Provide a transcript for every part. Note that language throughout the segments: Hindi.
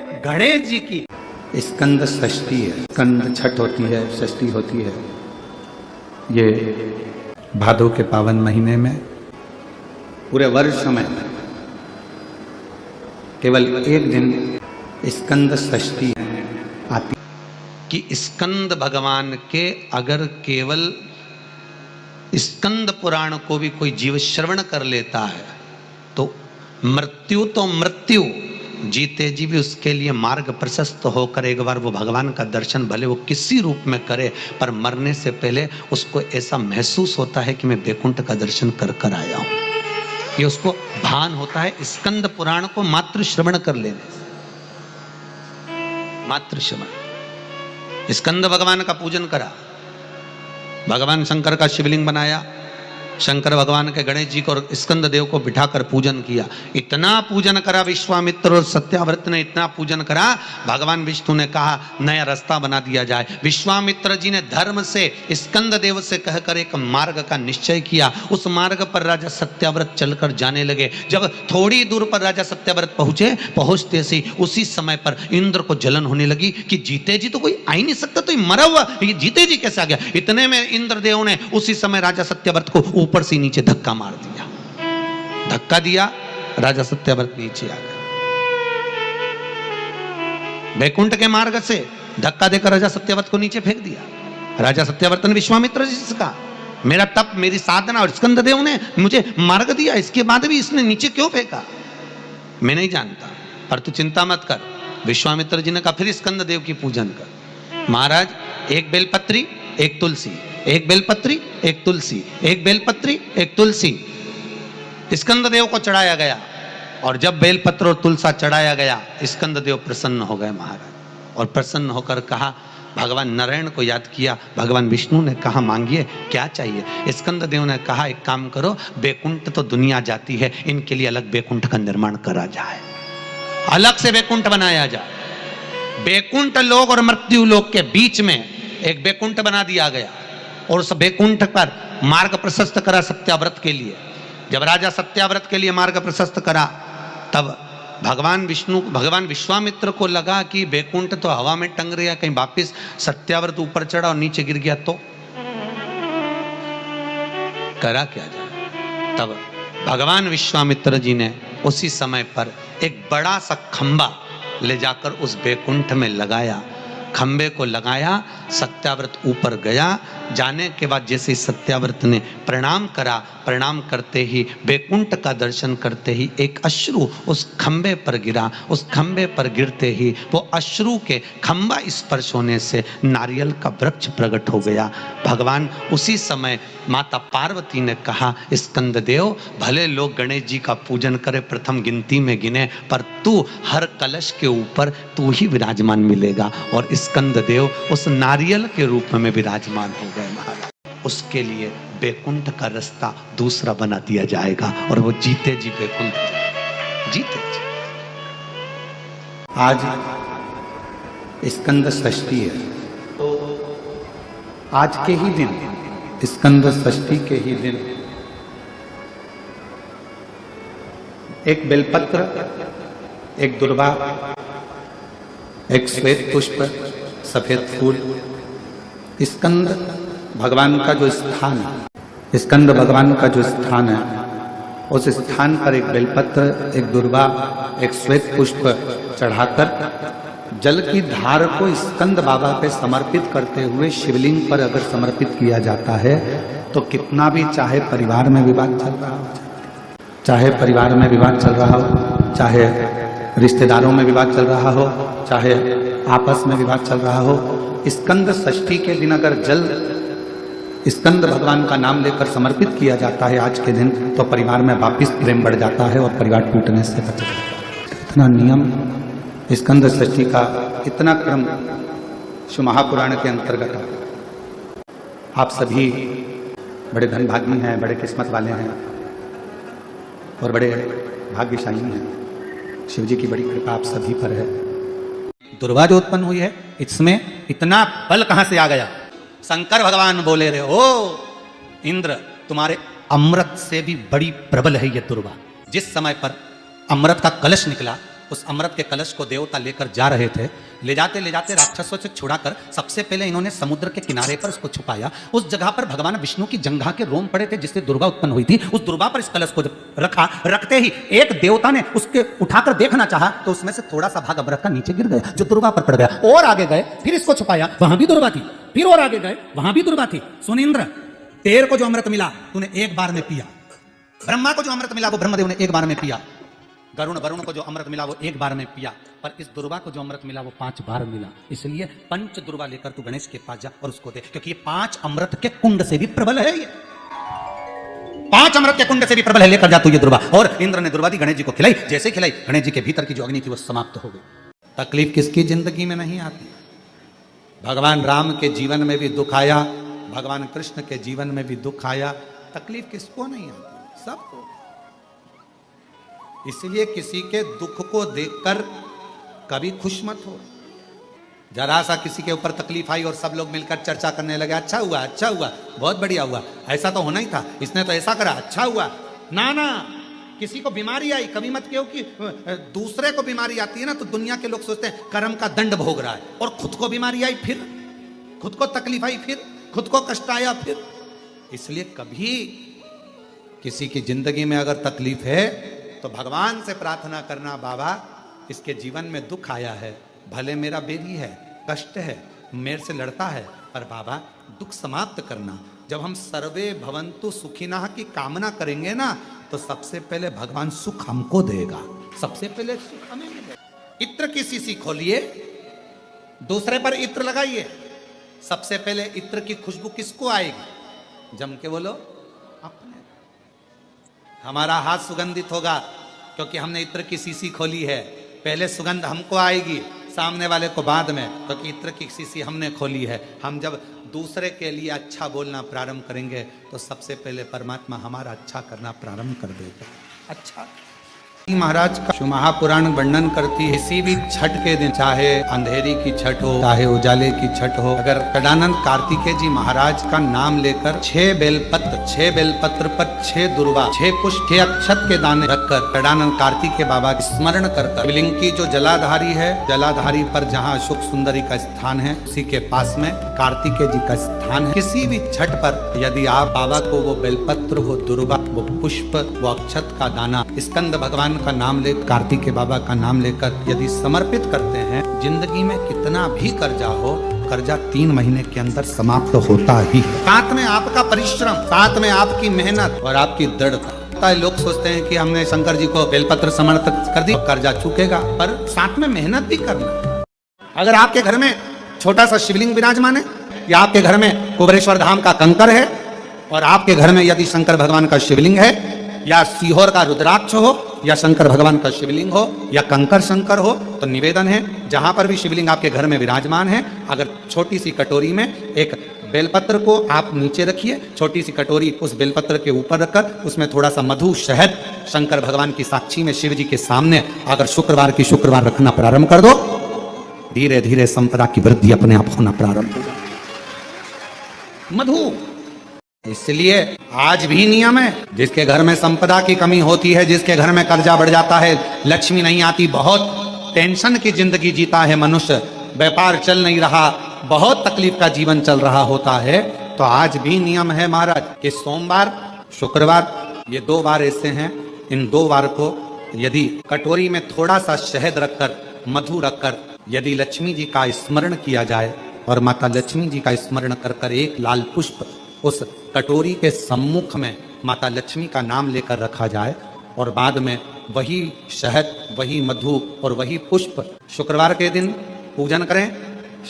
गणेश जी की स्कंद षष्ठी है। स्कंद छठ होती है, षष्ठी होती है। ये भादो के पावन महीने में पूरे वर्ष में केवल एक दिन स्कंद षष्ठी आती कि स्कंद भगवान के अगर केवल स्कंद पुराण को भी कोई जीव श्रवण कर लेता है तो मृत्यु जीते जी भी उसके लिए मार्ग प्रशस्त होकर एक बार वो भगवान का दर्शन भले वो किसी रूप में करे, पर मरने से पहले उसको ऐसा महसूस होता है कि मैं बैकुंठ का दर्शन कर कर आया हूं। ये उसको भान होता है स्कंद पुराण को मात्र श्रवण कर लेने से। मात्र श्रवण। स्कंद भगवान का पूजन करा, भगवान शंकर का शिवलिंग बनाया, शंकर भगवान के गणेश जी को और स्कंद देव को बिठाकर पूजन किया। इतना पूजन करा विश्वामित्र और सत्याव्रत ने, इतना पूजन करा, भगवान विष्णु ने कहा नया रास्ता बना दिया जाए। विश्वामित्र जी ने धर्म से स्कंद देव से कहकर एक मार्ग का निश्चय किया। उस मार्ग पर राजा सत्याव्रत चलकर जाने लगे। जब थोड़ी दूर पर राजा सत्याव्रत पहुंचते से उसी समय पर इंद्र को जलन होने लगी कि जीते जी तो कोई आ ही नहीं सकता, तो ये मरा हुआ ये जीते जी कैसे आ गया। इतने में इंद्रदेव ने उसी समय राजा सत्याव्रत को ऊपर से नीचे धक्का मार दिया। धक्का दिया, राजा सत्याव्रत नीचे आ गया। बैकुंठ के मार्ग से धक्का देकर राजा सत्याव्रत को नीचे फेंक दिया। राजा सत्याव्रत ने विश्वामित्र जी से कहा मेरा तप, मेरी साधना और स्कंद देव ने मुझे मार्ग दिया, इसके बाद भी इसने नीचे क्यों फेंका मैं नहीं जानता, पर तू चिंता मत कर। विश्वामित्र जी ने कहा फिर स्कंद देव की पूजन कर। महाराज एक बेलपत्री एक तुलसी, एक बेलपत्री एक तुलसी, एक बेलपत्री एक तुलसी स्कंद देव को चढ़ाया गया। और जब बेलपत्र और तुलसा चढ़ाया गया स्कंद देव प्रसन्न हो गए महाराज। और प्रसन्न होकर कहा, भगवान नारायण को याद किया। भगवान विष्णु ने कहा मांगिए क्या चाहिए। स्कंद देव ने कहा एक काम करो, बैकुंठ तो दुनिया जाती है, इनके लिए अलग बैकुंठ का निर्माण करा जाए, अलग से बैकुंठ बनाया जाए। बैकुंठ लोक और मृत्यु लोक के बीच में एक बैकुंठ बना दिया गया और उस बैकुंठ पर मार्ग प्रशस्त करा सत्याव्रत के लिए। जब राजा सत्याव्रत के लिए मार्ग प्रशस्त करा तब भगवान विश्वामित्र को लगा कि बैकुंठ तो हवा में टंग रहा, कहीं वापिस सत्याव्रत ऊपर चढ़ा और नीचे गिर गया तो करा क्या जाए। तब भगवान विश्वामित्र जी ने उसी समय पर एक बड़ा सा खंबा ले जाकर उस बैकुंठ में लगाया। खंबे को लगाया, सत्याव्रत ऊपर गया। जाने के बाद जैसे सत्याव्रत ने प्रणाम करा, प्रणाम करते ही बैकुंठ का दर्शन करते ही एक अश्रु उस खंबे पर गिरा। उस खंबे पर गिरते ही वो अश्रु के खंबा स्पर्श होने से नारियल का वृक्ष प्रकट हो गया। भगवान उसी समय माता पार्वती ने कहा स्कंद देव भले लोग गणेश जी का पूजन करे, प्रथम गिनती में गिने, पर तू हर कलश के ऊपर तू ही विराजमान मिलेगा। और स्कंद देव उस नारियल के रूप में विराजमान हो गए महाराज। उसके लिए बैकुंठ का रास्ता दूसरा बना दिया जाएगा और वो जीते जी बैकुंठ जीते जी। आज स्कंद षष्ठी है, तो आज के ही दिन, स्कंद षष्ठी के ही दिन एक बेलपत्र, एक दुर्वा, एक श्वेत पुष्प, सफेद फूल, स्कंद भगवान का जो स्थान है, स्कंद भगवान का जो स्थान है, उस स्थान पर एक बेलपत्र, एक दुर्वा, एक श्वेत पुष्प चढ़ाकर जल की धार को स्कंद बाबा पे समर्पित करते हुए शिवलिंग पर अगर समर्पित किया जाता है तो कितना भी, चाहे परिवार में विवाद चल रहा हो, चाहे परिवार में विवाद चल रहा हो, चाहे रिश्तेदारों में विवाद चल रहा हो, चाहे आपस में विवाद चल रहा हो, स्कंद षष्ठी के दिन अगर जल स्कंद भगवान का नाम लेकर समर्पित किया जाता है आज के दिन, तो परिवार में वापिस प्रेम बढ़ जाता है और परिवार टूटने से बच जाता है। इतना नियम स्कंद षष्ठी का, इतना क्रम शिव महापुराण के अंतर्गत। आप सभी बड़े धनभागी हैं, बड़े किस्मत वाले हैं और बड़े भाग्यशाली हैं। शिव जी की बड़ी कृपा आप सभी पर है। दुर्वा जो उत्पन्न हुई है, इसमें इतना बल कहां से आ गया। शंकर भगवान बोले रहे, ओ इंद्र तुम्हारे अमृत से भी बड़ी प्रबल है ये दुर्वा। जिस समय पर अमृत का कलश निकला उस अमृत के कलश को देवता लेकर जा रहे थे। ले जाते राक्षसों से छुड़ाकर सबसे पहले इन्होंने समुद्र के किनारे पर उसको छुपाया। उस जगह पर भगवान विष्णु की जंघा के रोम पड़े थे जिससे दुर्गा उत्पन्न हुई थी। उस दुर्गा पर इस कलश को जब रखा, रखते ही एक देवता ने उसके उठाकर देखना चाहा तो उसमें से थोड़ा सा भाग अमृत का नीचे गिर गया जो दुर्गा पर पड़ गया। और आगे गए, फिर इसको छुपाया, वहां भी दुर्गा थी। फिर और आगे गए, वहां भी दुर्गा थी। सुन इंद्र, तेरे को जो अमृत मिला तूने एक बार में पिया। ब्रह्मा को जो अमृत मिला वो ब्रह्मदेव ने एक बार में पिया। वरुण को जो अमृत मिला वो एक बार में पिया। पर इस दुर्वा को जो अमृत मिला वो 5 बार मिला। इसलिए पंच दुर्वा लेकर तू गणेश के पास जा और उसको दे, क्योंकि ये 5 अमृत के कुंड से भी प्रबल है। ये 5 अमृत के कुंड से भी प्रबल है। लेकर जा तू ये दुर्वा। और इंद्र ने दुर्वा दी, गणेश जी को खिलाई। जैसे खिलाई, गणेश जी के भीतर की जो अग्नि थी वो समाप्त हो गई। तकलीफ किसकी जिंदगी में नहीं आती? भगवान राम के जीवन में भी दुख आया, भगवान कृष्ण के जीवन में भी दुख आया। तकलीफ किसको नहीं आती? सबको। इसलिए किसी के दुख को देखकर कभी खुश मत हो। जरा सा किसी के ऊपर तकलीफ आई और सब लोग मिलकर चर्चा करने लगे, अच्छा हुआ, अच्छा हुआ, बहुत बढ़िया हुआ, ऐसा तो होना ही था, इसने तो ऐसा करा, अच्छा हुआ। ना ना, किसी को बीमारी आई कभी मत कहो कि दूसरे को बीमारी आती है ना तो दुनिया के लोग सोचते हैं कर्म का दंड भोग रहा है, और खुद को बीमारी आई फिर, खुद को तकलीफ आई फिर, खुद को कष्ट आया फिर। इसलिए कभी किसी की जिंदगी में अगर तकलीफ है तो भगवान से प्रार्थना करना, बाबा इसके जीवन में दुख आया है, भले मेरा बेबी है, कष्ट है, मेरे से लड़ता है, पर बाबा दुख समाप्त करना। जब हम सर्वे भवन्तु सुखिनः की कामना करेंगे ना तो सबसे पहले भगवान सुख हमको देगा। सबसे पहले सुख हमें मिलेगा। इत्र की शीशी खोलिए, दूसरे पर इत्र लगाइए, सबसे पहले इत्र की खुशबू किसको आएगी? जम के बोलो, अपने। हमारा हाथ सुगंधित होगा क्योंकि हमने इत्र की शीशी खोली है। पहले सुगंध हमको आएगी, सामने वाले को बाद में, क्योंकि इत्र की शीशी हमने खोली है। हम जब दूसरे के लिए अच्छा बोलना प्रारंभ करेंगे तो सबसे पहले परमात्मा हमारा अच्छा करना प्रारंभ कर देगा। अच्छा महाराज का शिव महापुराण वर्णन करती है, किसी भी छठ के दिन, चाहे अंधेरी की छठ हो चाहे उजाले की छठ हो, अगर कडानंद कार्तिकेय जी महाराज का नाम लेकर 6 बेलपत्र पर 6 दुर्वा, 6 पुष्प, 6 अक्षत के दाने रखकर कडानंद कार्तिकेय बाबा की स्मरण कर शिवलिंग की जो जलाधारी है, जलाधारी पर जहाँ अशोक सुंदरी का स्थान है उसी के पास में कार्तिकेय जी का स्थान है। किसी भी छठ पर यदि आप बाबा को वो बेलपत्र, वो दुर्वा, वो पुष्प, वो अक्षत का दाना स्कंद भगवान का नाम लेकर, कार्तिकेय बाबा का नाम लेकर यदि समर्पित करते हैं, जिंदगी में कितना भी कर्जा हो, कर्जा 3 महीने के अंदर समाप्त होता ही है। साथ में आपका परिश्रम, साथ में आपकी मेहनत और आपकी दृढ़ता। लोग सोचते हैं कि हमने शंकर जी को बेलपत्र समर्पित कर दी, कर्जा चुकेगा, पर साथ में मेहनत भी करना। अगर आपके घर में छोटा सा शिवलिंग विराजमान है, या आपके घर में कुबेरेश्वर धाम का कंकर है, और आपके घर में यदि शंकर भगवान का शिवलिंग है, या सीहोर का रुद्राक्ष हो, या शंकर भगवान का शिवलिंग हो, या कंकर शंकर हो, तो निवेदन है जहां पर भी शिवलिंग आपके घर में विराजमान है, अगर छोटी सी कटोरी में एक बेलपत्र को आप नीचे रखिए, छोटी सी कटोरी उस बेलपत्र के ऊपर रखकर उसमें थोड़ा सा मधु, शहद, शंकर भगवान की साक्षी में शिव जी के सामने अगर शुक्रवार की शुक्रवार रखना प्रारंभ कर दो, धीरे धीरे संपदा की वृद्धि अपने आप होना प्रारंभ होगा। मधु। इसलिए आज भी नियम है, जिसके घर में संपदा की कमी होती है, जिसके घर में कर्जा बढ़ जाता है, लक्ष्मी नहीं आती, बहुत टेंशन की जिंदगी जीता है मनुष्य, व्यापार चल नहीं रहा, बहुत तकलीफ का जीवन चल रहा होता है, तो आज भी नियम है महाराज कि सोमवार, शुक्रवार, ये 2 बार ऐसे हैं, इन 2 बार को यदि कटोरी में थोड़ा सा शहद रखकर, मधु रखकर यदि लक्ष्मी जी का स्मरण किया जाए और माता लक्ष्मी जी का स्मरण कर कर एक लाल पुष्प उस कटोरी के सम्मुख में माता लक्ष्मी का नाम लेकर रखा जाए, और बाद में वही शहद, वही मधु और वही पुष्प शुक्रवार के दिन पूजन करें,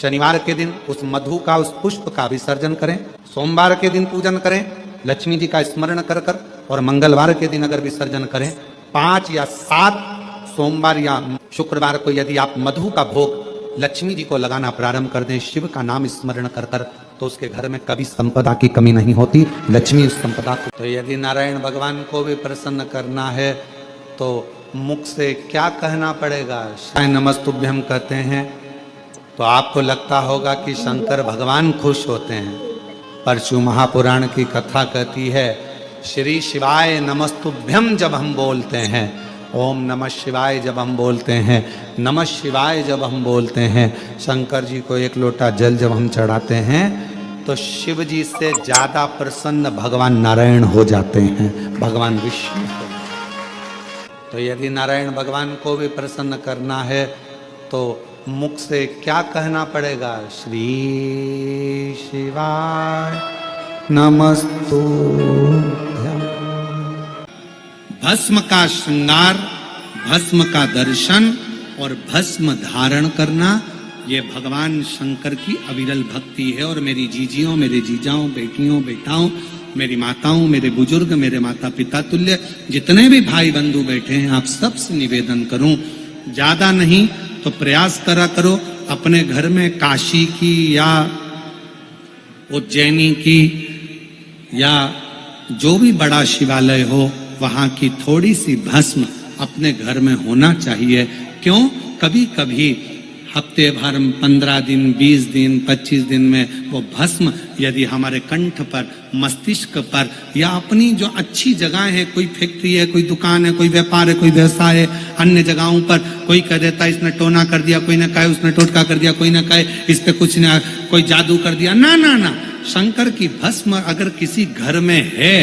शनिवार के दिन उस मधु का, उस पुष्प का विसर्जन करें, सोमवार के दिन पूजन करें लक्ष्मी जी का स्मरण कर कर, और मंगलवार के दिन अगर विसर्जन करें, 5 या 7 सोमवार या शुक्रवार को यदि आप मधु का भोग लक्ष्मी जी को लगाना प्रारंभ कर दें, शिव का नाम स्मरण कर कर, तो उसके घर में कभी संपदा की कमी नहीं होती, लक्ष्मी उस संपदा को। तो यदि नारायण भगवान को भी प्रसन्न करना है तो मुख से क्या कहना पड़ेगा? नमस्तुभ्यम कहते हैं तो आपको लगता होगा कि शंकर भगवान खुश होते हैं, पर शिव महापुराण की कथा कहती है श्री शिवाय नमस्तुभ्यम जब हम बोलते हैं ओम नमः शिवाय जब हम बोलते हैं, नमः शिवाय जब हम बोलते हैं, शंकर जी को एक लोटा जल जब हम चढ़ाते हैं, तो शिव जी से ज्यादा प्रसन्न भगवान नारायण हो जाते हैं, भगवान विष्णु को। तो यदि नारायण भगवान को भी प्रसन्न करना है तो मुख से क्या कहना पड़ेगा? श्री शिवाय नमस्तुभ्यं। भस्म का श्रृंगार, भस्म का दर्शन और भस्म धारण करना, ये भगवान शंकर की अविरल भक्ति है। और मेरी जीजियों, मेरे जीजाओं, बेटियों, बेटाओं, मेरी माताओं, मेरे बुजुर्ग, मेरे माता पिता तुल्य जितने भी भाई बंधु बैठे हैं, आप सबसे निवेदन करूं, ज्यादा नहीं तो प्रयास करा करो अपने घर में काशी की या उज्जैनी की या जो भी बड़ा शिवालय हो, वहां की थोड़ी सी भस्म अपने घर में होना चाहिए। क्यों? कभी कभी हफ्ते भर, 15 दिन, 20 दिन, 25 दिन में वो भस्म यदि हमारे कंठ पर, मस्तिष्क पर या अपनी जो अच्छी जगह है, कोई फैक्ट्री है, कोई दुकान है, कोई व्यापार है, कोई व्यवसाय है, अन्य जगहों पर कोई कह देता है इसने टोना कर दिया, कोई ना कहे उसने टोटका कर दिया, कोई ना कहे इस पे कुछ ना, कोई जादू कर दिया। ना ना ना, शंकर की भस्म अगर किसी घर में है,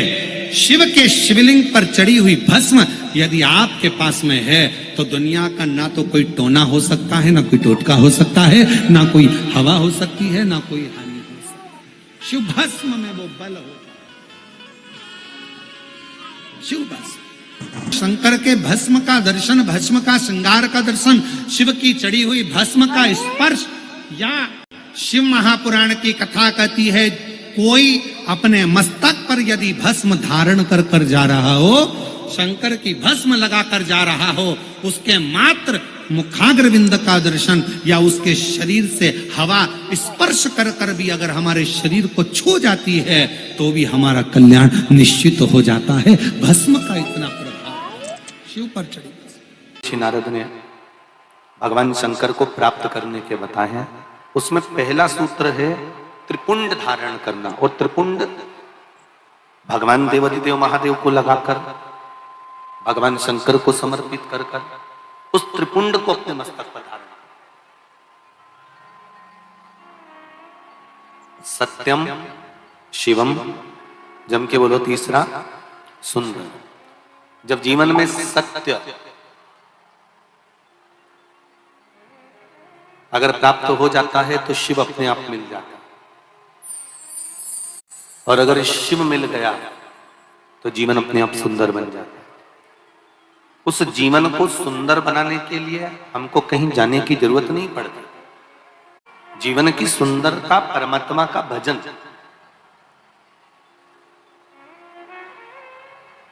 शिव के शिवलिंग पर चढ़ी हुई भस्म यदि आपके पास में है, तो दुनिया का ना तो कोई टोना हो सकता है, ना कोई टोटका हो सकता है, ना कोई हवा हो सकती है, ना कोई हानि हो सकती है। शिव भस्म में वो बल हो, शिव भस्म। शंकर के भस्म का दर्शन, भस्म का श्रृंगार का दर्शन, शिव की चढ़ी हुई भस्म का स्पर्श, या शिव महापुराण की कथा कहती है कोई अपने मस्तक पर यदि भस्म धारण कर कर जा रहा हो, शंकर की भस्म लगाकर जा रहा हो, उसके मात्र मुखाग्रविंद का दर्शन या उसके शरीर से हवा स्पर्श कर कर भी अगर हमारे शरीर को छू जाती है तो भी हमारा कल्याण निश्चित हो जाता है। भस्म का इतना प्रभाव शिव पर चढ़ी। श्री नारद ने भगवान शंकर को प्राप्त करने के बताए हैं। उसमें पहला सूत्र है त्रिपुंड धारण करना, और त्रिपुंड भगवान देवादिदेव महादेव को लगाकर, भगवान शंकर को समर्पित कर कर उस त्रिपुंड को अपने मस्तक पर धारण। सत्यम शिवम, जम के बोलो तीसरा, सुंदर। जब जीवन में सत्य अगर प्राप्त हो जाता है तो शिव अपने आप मिल जाता है, और अगर शिव मिल गया तो जीवन अपने आप सुंदर बन जाता है। उस जीवन को सुंदर बनाने के लिए हमको कहीं जाने की जरूरत नहीं पड़ती। जीवन की सुंदरता परमात्मा का भजन।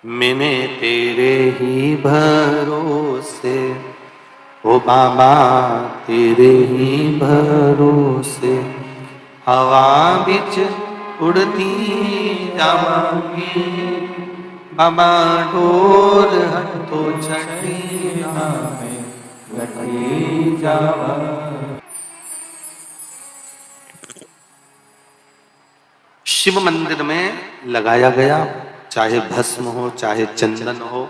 मैंने तेरे ही भरोसे, ओ बाबा तेरे ही भरोसे, हवा बिच उड़ती जावांगी, बाबा डोर हटो छठी में लटकी जावा। शिव मंदिर में लगाया गया, चाहे भस्म हो, चाहे चंदन हो,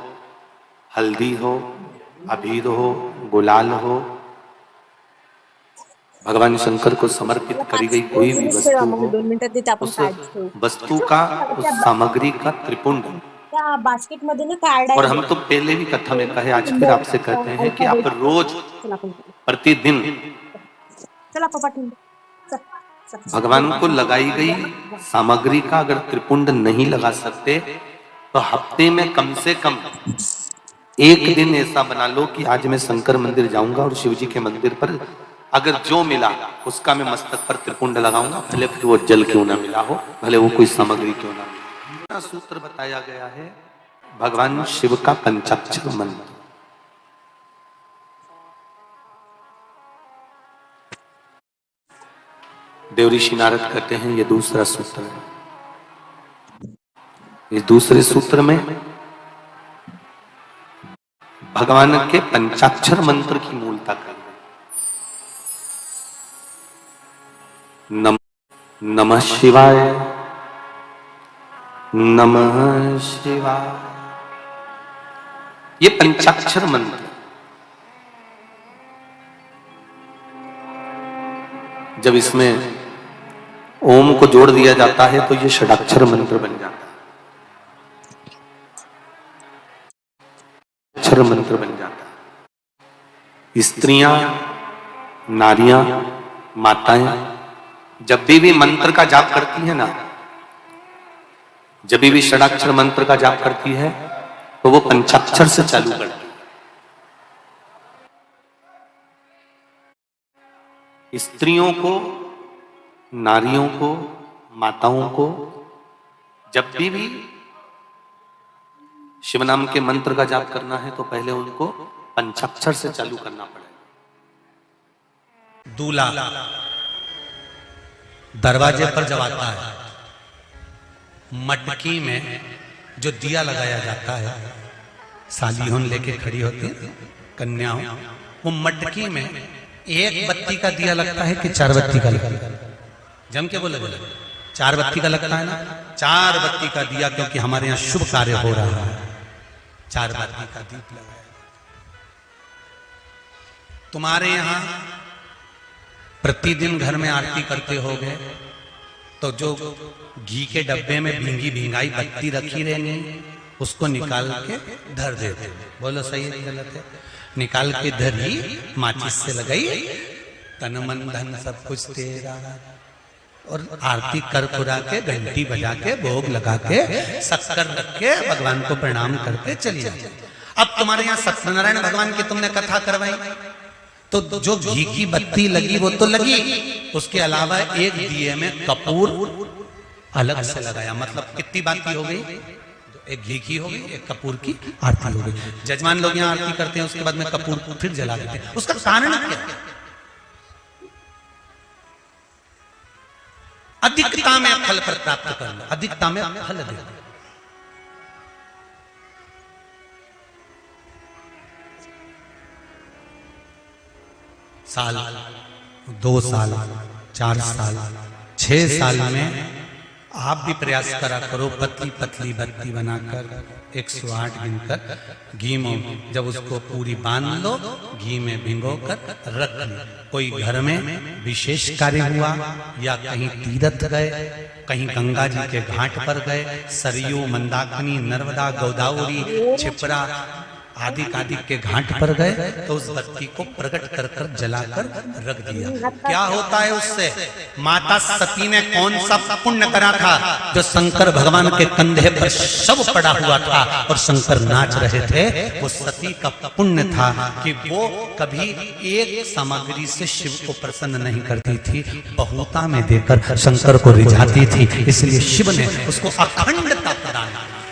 हल्दी हो, अबीर हो, गुलाल हो, भगवान शंकर को समर्पित करी गई कोई भी वस्तु हो, उस वस्तु का, उस सामग्री का त्रिपुंड। बास्केट मध्ये ना कार्ड आहे। और हम तो पहले भी कथा में कहे, आज फिर आपसे कहते हैं कि आप रोज प्रतिदिन भगवान को लगाई गई सामग्री का अगर त्रिपुंड नहीं लगा सकते तो हफ्ते में कम से कम एक दिन ऐसा बना लो कि आज मैं शंकर मंदिर जाऊंगा और शिव जी के मंदिर पर अगर जो मिला उसका मैं मस्तक पर त्रिपुंड लगाऊंगा, भले फिर वो जल क्यों ना मिला हो, भले वो कोई सामग्री क्यों ना मिला। सूत्र बताया गया है भगवान शिव का पंचाक्षर मंत्र। देवऋषि नारद कहते हैं ये दूसरा सूत्र है। इस दूसरे सूत्र में भगवान के पंचाक्षर मंत्र की मूलता कर नमः शिवाय, नमः शिवाय, ये पंचाक्षर मंत्र, जब इसमें ओम को जोड़ दिया जाता है तो ये षडाक्षर मंत्र बन जाता है, अक्षर मंत्र बन जाता है। स्त्रियां, नारियां, माताएं जब भी मंत्र का जाप करती है ना, जब भी षडाक्षर मंत्र का जाप करती है तो वो पंचाक्षर से चालू करती है। स्त्रियों को, नारियों को, माताओं को जब भी शिव नाम के मंत्र का जाप करना है तो पहले उनको पंचाक्षर से चालू करना पड़ेगा। दूल्हा दरवाजे पर जब आता है, मटकी में जो दिया लगाया जाता है, सालीहों लेके खड़ी होती है कन्याओं, वो मटकी में एक बत्ती का दिया लगता है कि 4 बत्ती का लगता है? जम के बोले 4 बत्ती का लगता है ना, 4 बत्ती का दिया, क्योंकि हमारे यहाँ शुभ कार्य हो रहा है, 4 बत्ती का दीप लगाया। तुम्हारे यहां प्रतिदिन घर में आरती करते होगे तो जो घी के डब्बे में भींगी भींगाई बत्ती रखी रहनी, उसको निकाल के धर देते। बोलो सही है गलत है? निकाल के धरी, माचिस से लगाई, तन मन धन सब कुछ तेरा, और आरती कर कुरा के, घंटी बजा के, भोग लगा के, शक्कर रख के भगवान को प्रणाम करके चली जाए। अब तुम्हारे यहाँ सत्यनारायण भगवान की तुमने कथा करवाई तो जो घी की बत्ती लगी वो तो लगी, उसके अलावा एक दिए में कपूर अलग से लगाया। मतलब कितनी बाती हो गई? एक घी की हो गई, एक कपूर की आरती हो गई। जजमान लोग यहाँ आरती करते हैं, उसके बाद में कपूर फिर जला देते हैं। उसका कारण क्या? अधिकता में फल प्राप्त करना, अधिकता में फल देना। साल, 2 साल, 4 साल, 6 साल में आप भी प्रयास करा करो, पतली पतली बत्ती बनाकर 108 गिनकर घी में जब उसको पूरी बांध लो, घी में भिगोकर रख लो। कोई घर में विशेष कार्य हुआ या कहीं तीर्थ गए, कहीं गंगा जी के घाट पर गए, सरयू, मंदाकिनी, नर्मदा, गोदावरी, छिपरा आदि के घाट पर गए तो उस बत्ती को प्रकट कर कर जलाकर रख दिया। क्या होता है उससे? माता सती ने कौन सा पुण्य करा था? जो शंकर भगवान के कंधे पर शव पड़ा हुआ था और शंकर नाच रहे थे, वो सती का पुण्य था कि वो कभी एक सामग्री से शिव को प्रसन्न नहीं करती थी, बहुता में देकर शंकर को रिझाती थी। इसलिए शिव ने उसको अखंडता प्रदान की।